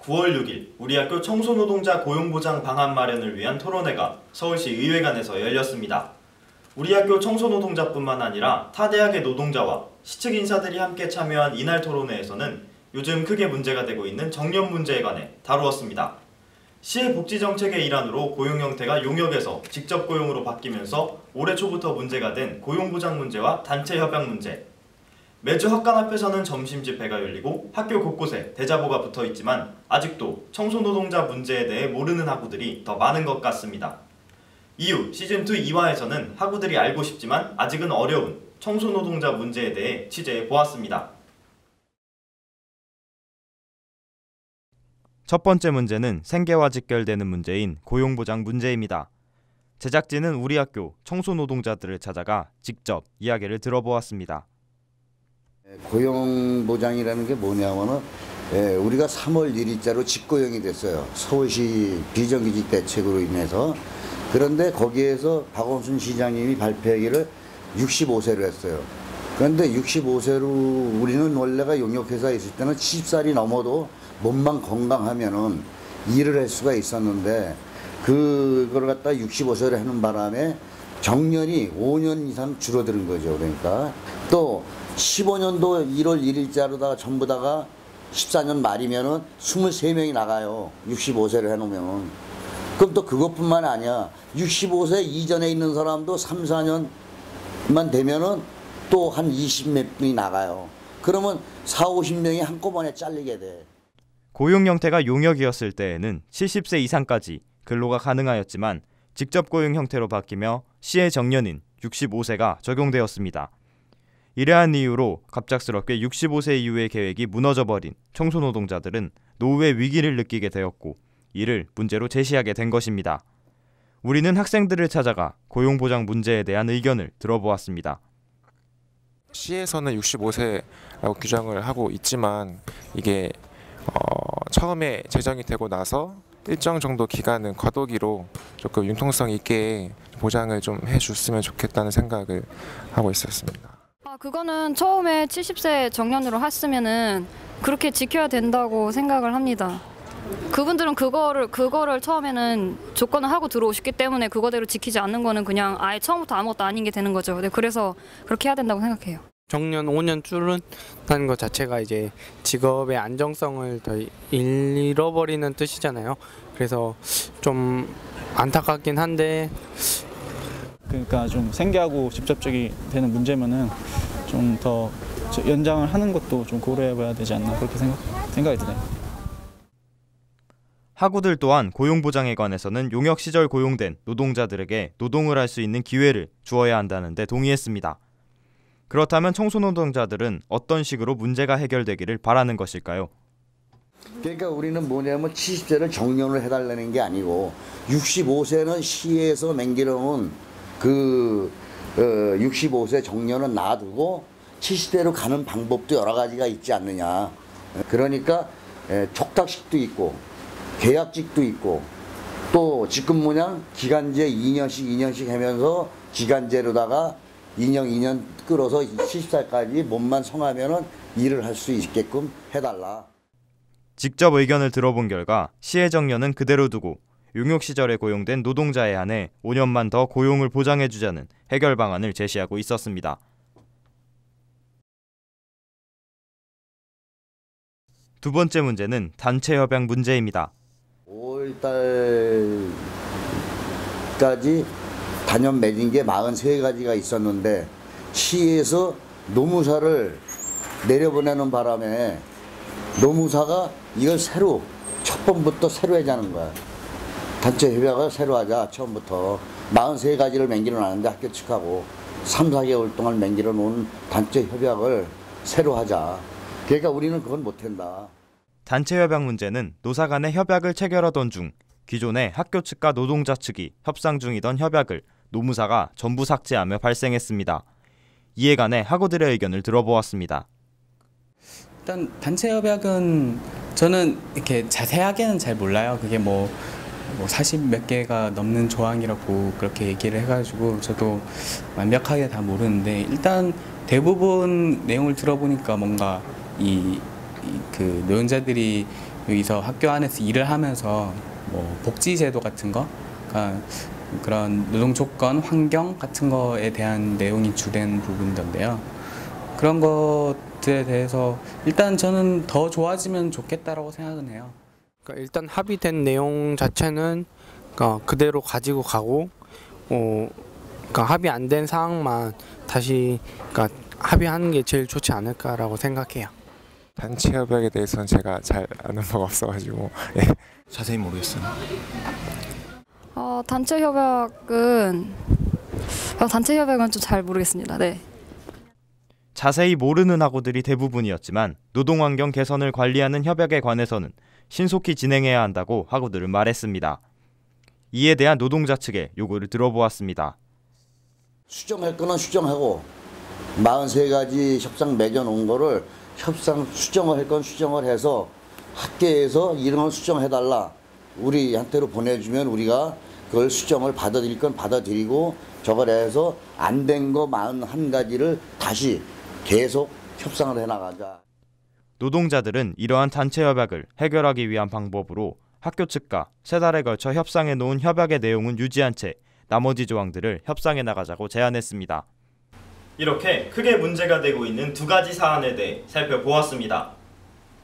9월 6일 우리 학교 청소노동자 고용보장 방안 마련을 위한 토론회가 서울시 의회관에서 열렸습니다. 우리 학교 청소노동자뿐만 아니라 타 대학의 노동자와 시측 인사들이 함께 참여한 이날 토론회에서는 요즘 크게 문제가 되고 있는 정년 문제에 관해 다루었습니다. 시의 복지정책의 일환으로 고용 형태가 용역에서 직접 고용으로 바뀌면서 올해 초부터 문제가 된 고용보장 문제와 단체 협약 문제. 매주 학관 앞에서는 점심 집회가 열리고 학교 곳곳에 대자보가 붙어 있지만 아직도 청소노동자 문제에 대해 모르는 학우들이 더 많은 것 같습니다. 이후 시즌2 2화에서는 학우들이 알고 싶지만 아직은 어려운 청소노동자 문제에 대해 취재해 보았습니다. 첫 번째 문제는 생계와 직결되는 문제인 고용보장 문제입니다. 제작진은 우리 학교 청소노동자들을 찾아가 직접 이야기를 들어보았습니다. 고용보장이라는 게 뭐냐면은 우리가 3월 1일자로 직고용이 됐어요. 서울시 비정규직 대책으로 인해서. 그런데 거기에서 박원순 시장님이 발표하기를 65세로 했어요. 그런데 65세로 우리는 원래가 용역회사에 있을 때는 70살이 넘어도 몸만 건강하면은 일을 할 수가 있었는데 그걸 갖다 65세로 하는 바람에 정년이 5년 이상 줄어드는 거죠. 그러니까 또 15년도 1월 1일자로다가 전부 다가 14년 말이면은 23명이 나가요. 65세를 해놓으면은. 그럼 또 그것뿐만 아니야. 65세 이전에 있는 사람도 3, 4년만 되면은 또 한 20몇 분이 나가요. 그러면 4, 50명이 한꺼번에 잘리게 돼. 고용 형태가 용역이었을 때에는 70세 이상까지 근로가 가능하였지만 직접 고용 형태로 바뀌며 시의 정년인 65세가 적용되었습니다. 이러한 이유로 갑작스럽게 65세 이후의 계획이 무너져버린 청소노동자들은 노후의 위기를 느끼게 되었고 이를 문제로 제시하게 된 것입니다. 우리는 학생들을 찾아가 고용보장 문제에 대한 의견을 들어보았습니다. 시에서는 65세라고 규정을 하고 있지만 이게 처음에 제정이 되고 나서 일정 정도 기간은 과도기로 조금 융통성 있게 보장을 좀 해줬으면 좋겠다는 생각을 하고 있었습니다. 그거는 처음에 70세 정년으로 했으면은 그렇게 지켜야 된다고 생각을 합니다. 그분들은 그거를 처음에는 조건을 하고 들어오셨기 때문에 그거대로 지키지 않는 거는 그냥 아예 처음부터 아무것도 아닌 게 되는 거죠. 네, 그래서 그렇게 해야 된다고 생각해요. 정년 5년 줄은다는 것 자체가 이제 직업의 안정성을 더 잃어버리는 뜻이잖아요. 그래서 좀 안타깝긴 한데 그러니까 좀 생계하고 직접적이 되는 문제면은 좀 더 연장을 하는 것도 좀 고려해봐야 되지 않나 그렇게 생각이 드네요. 학우들 또한 고용보장에 관해서는 용역 시절 고용된 노동자들에게 노동을 할 수 있는 기회를 주어야 한다는 데 동의했습니다. 그렇다면 청소노동자들은 어떤 식으로 문제가 해결되기를 바라는 것일까요? 그러니까 우리는 뭐냐면 70세를 정년을 해달라는 게 아니고 65세는 시에서 맹기려놓은 그 65세 정년은 놔두고 70대로 가는 방법도 여러 가지가 있지 않느냐. 그러니까 촉탁식도 있고 계약직도 있고 또 직급무냥 기간제 2년씩 하면서 기간제로다가 2년 끌어서 70살까지 몸만 성하면은 일을 할 수 있게끔 해달라. 직접 의견을 들어본 결과 시의 정년은 그대로 두고 용역 시절에 고용된 노동자에 한해 5년만 더 고용을 보장해주자는 해결 방안을 제시하고 있었습니다. 두 번째 문제는 단체 협약 문제입니다. 5월달까지 단연 맺은 게 43가지가 있었는데 시에서 노무사를 내려보내는 바람에 노무사가 이걸 첫 번부터 새로 하자는 거야. 단체 협약을 새로 하자. 처음부터 43가지를 맹기로 놨는데 학교 측하고 3, 4개월 동안 맹기로 놓은 단체 협약을 새로 하자. 그러니까 우리는 그건 못한다. 단체 협약 문제는 노사 간의 협약을 체결하던 중 기존에 학교 측과 노동자 측이 협상 중이던 협약을 노무사가 전부 삭제하며 발생했습니다. 이에 관해 학우들의 의견을 들어보았습니다. 일단 단체 협약은 저는 이렇게 자세하게는 잘 몰라요. 그게 뭐 40 몇 개가 넘는 조항이라고 그렇게 얘기를 해가지고 저도 완벽하게 다 모르는데 일단 대부분 내용을 들어보니까 뭔가 그 노동자들이 여기서 학교 안에서 일을 하면서 뭐 복지제도 같은 거, 그러니까 그런 노동 조건, 환경 같은 거에 대한 내용이 주된 부분인데요. 그런 것들에 대해서 일단 저는 더 좋아지면 좋겠다라고 생각은 해요. 그러니까 일단 합의된 내용 자체는 그러니까 그대로 가지고 가고, 그러니까 합의 안 된 사항만 다시 그러니까 합의하는 게 제일 좋지 않을까라고 생각해요. 단체 협약에 대해서는 제가 잘 아는 바가 없어가지고 자세히 모르겠어요. 단체 협약은 좀 잘 모르겠습니다. 네. 자세히 모르는 학우들이 대부분이었지만 노동환경 개선을 관리하는 협약에 관해서는 신속히 진행해야 한다고 학우들은 말했습니다. 이에 대한 노동자 측의 요구를 들어보았습니다. 수정할 거는 수정하고 43가지 협상 맺어놓은 거를 협상 수정을 할 건 수정을 해서 학계에서 이런 걸 수정해달라. 우리한테로 보내주면 우리가 그걸 수정을 받아들일 건 받아들이고 저걸 해서 안 된 거 41가지를 다시 계속 협상을 해나가자. 노동자들은 이러한 단체 협약을 해결하기 위한 방법으로 학교 측과 3달에 걸쳐 협상해 놓은 협약의 내용은 유지한 채 나머지 조항들을 협상해 나가자고 제안했습니다. 이렇게 크게 문제가 되고 있는 2가지 사안에 대해 살펴보았습니다.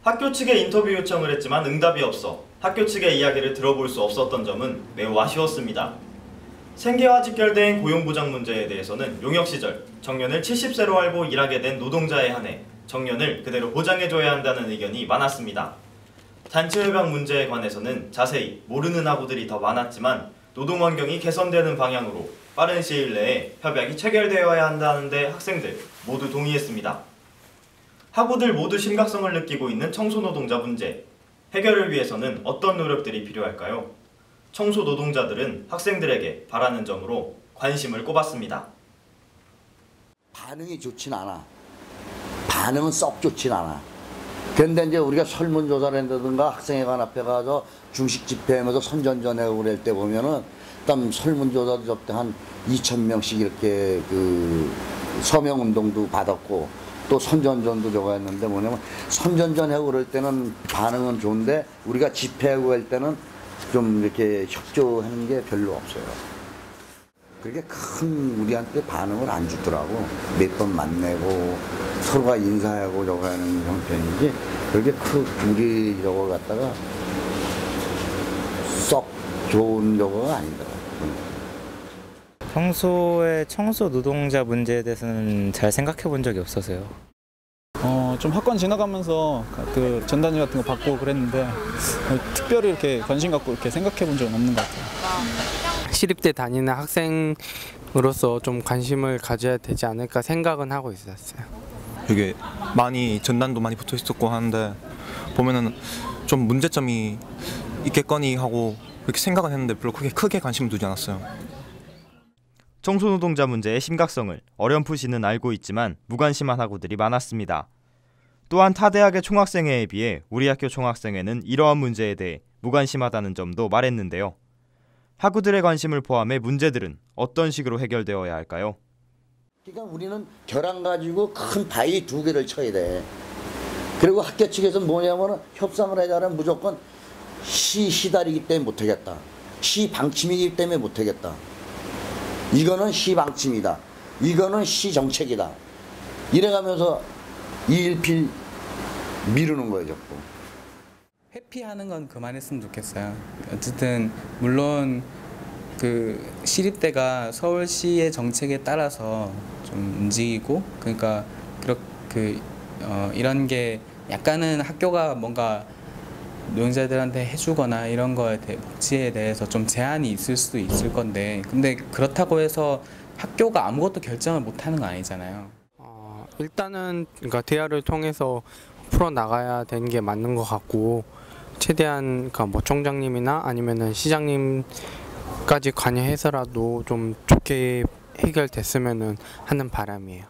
학교 측에 인터뷰 요청을 했지만 응답이 없어 학교 측의 이야기를 들어볼 수 없었던 점은 매우 아쉬웠습니다. 생계와 직결된 고용보장 문제에 대해서는 용역 시절 정년을 70세로 알고 일하게 된 노동자에 한해 정년을 그대로 보장해줘야 한다는 의견이 많았습니다. 단체 협약 문제에 관해서는 자세히 모르는 학우들이 더 많았지만 노동 환경이 개선되는 방향으로 빠른 시일 내에 협약이 체결되어야 한다는데 학생들 모두 동의했습니다. 학우들 모두 심각성을 느끼고 있는 청소노동자 문제, 해결을 위해서는 어떤 노력들이 필요할까요? 청소노동자들은 학생들에게 바라는 점으로 관심을 꼽았습니다. 반응이 좋진 않아. 반응은 썩 좋진 않아. 그런데 이제 우리가 설문조사를 한다든가 학생회관 앞에 가서 중식 집회하면서 선전전하고 그럴 때 보면은 일단 설문조사도 접대 한 2,000명씩 이렇게 그 서명운동도 받았고 또 선전전도 저거 했는데 뭐냐면 선전전하고 그럴 때는 반응은 좋은데 우리가 집회하고 할 때는 좀 이렇게 협조하는 게 별로 없어요. 그렇게 큰 우리한테 반응을 안 주더라고. 몇 번 만나고 서로가 인사하고 저거 하는 형편이지 그렇게 우리 저거 갖다가 썩 좋은 저거가 아니더라고. 평소에 청소 노동자 문제에 대해서는 잘 생각해 본 적이 없어서요. 좀 학관 지나가면서 그 전단지 같은 거 받고 그랬는데 특별히 이렇게 관심 갖고 이렇게 생각해 본 적은 없는 것 같아요. 시립대 다니는 학생으로서 좀 관심을 가져야 되지 않을까 생각은 하고 있었어요. 이게 전단도 많이 붙어 있었고 하는데 보면은 좀 문제점이 있겠거니 하고 그렇게 생각은 했는데 별로 크게 관심을 두지 않았어요. 청소노동자 문제의 심각성을 어렴풋이는 알고 있지만 무관심한 학우들이 많았습니다. 또한 타 대학의 총학생회에 비해 우리 학교 총학생회는 이러한 문제에 대해 무관심하다는 점도 말했는데요. 학우들의 관심을 포함해 문제들은 어떤 식으로 해결되어야 할까요? 그러니까 우리는 결함 가지고 큰 바위 2개를 쳐야 돼. 그리고 학교 측에서 뭐냐면은 협상을 하자면 무조건 시달이기 때문에 못하겠다. 시 방침이기 때문에 못하겠다. 이거는 시 방침이다. 이거는 시 정책이다. 이래가면서 일필 미루는 거예요, 자꾸. 회피하는 건 그만했으면 좋겠어요. 어쨌든 물론 그 시립대가 서울시의 정책에 따라서 좀 움직이고 그러니까 이런 게 약간은 학교가 뭔가 노동자들한테 해주거나 이런 거에 대해 복지에 대해서 좀 제한이 있을 수도 있을 건데 근데 그렇다고 해서 학교가 아무것도 결정을 못하는 거 아니잖아요. 일단은 그러니까 대화를 통해서 풀어 나가야 되는 게 맞는 것 같고 최대한 그러니까 뭐 총장님이나 아니면은 시장님까지 관여해서라도 좀 좋게 해결됐으면은 하는 바람이에요.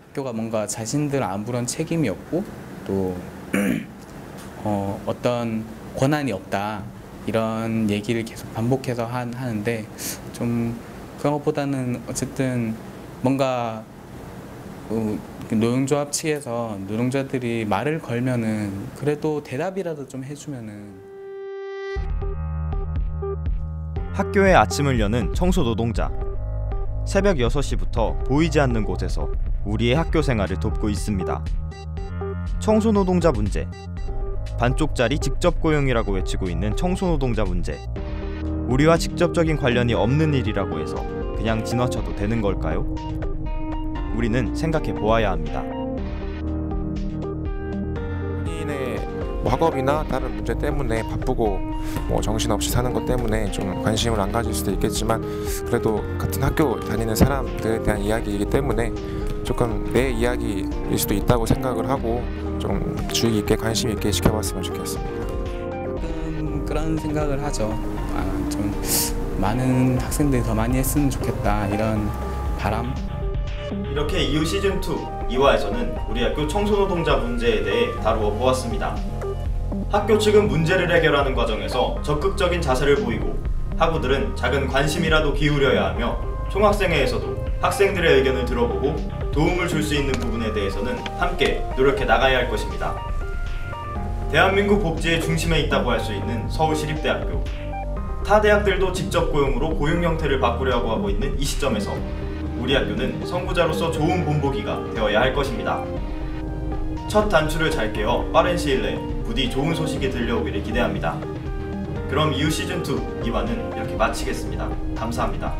학교가 뭔가 자신들 아무런 책임이 없고 또 어떤 권한이 없다 이런 얘기를 계속 반복해서 하는데 좀 그런 것보다는 어쨌든 뭔가 노동조합 측에서 노동자들이 말을 걸면은 그래도 대답이라도 좀 해주면은. 학교의 아침을 여는 청소 노동자. 새벽 6시부터 보이지 않는 곳에서 우리의 학교 생활을 돕고 있습니다. 청소 노동자 문제. 반쪽짜리 직접 고용이라고 외치고 있는 청소 노동자 문제. 우리와 직접적인 관련이 없는 일이라고 해서 그냥 지나쳐도 되는 걸까요? 우리는 생각해 보아야 합니다. 본인의 학업이나 다른 문제 때문에 바쁘고 정신없이 사는 것 때문에 좀 관심을 안 가질 수도 있겠지만, 그래도 같은 학교 다니는 사람들에 대한 이야기이기 때문에 조금 내 이야기일 수도 있다고 생각을 하고 좀 주의 있게 관심 있게 지켜봤으면 좋겠습니다. 가끔 그런 생각을 하죠. 좀 많은 학생들이 더 많이 했으면 좋겠다, 이런 바람. 이렇게 이후 시즌2 2화에서는 우리 학교 청소노동자 문제에 대해 다루어 보았습니다. 학교 측은 문제를 해결하는 과정에서 적극적인 자세를 보이고 학우들은 작은 관심이라도 기울여야 하며 총학생회에서도 학생들의 의견을 들어보고 도움을 줄 수 있는 부분에 대해서는 함께 노력해 나가야 할 것입니다. 대한민국 복지의 중심에 있다고 할 수 있는 서울시립대학교. 타 대학들도 직접 고용으로 고용 형태를 바꾸려고 하고 있는 이 시점에서 우리 학교는 선구자로서 좋은 본보기가 되어야 할 것입니다. 첫 단추를 잘 깨어 빠른 시일 내에 부디 좋은 소식이 들려오기를 기대합니다. 그럼 이후 시즌2 2화는 이렇게 마치겠습니다. 감사합니다.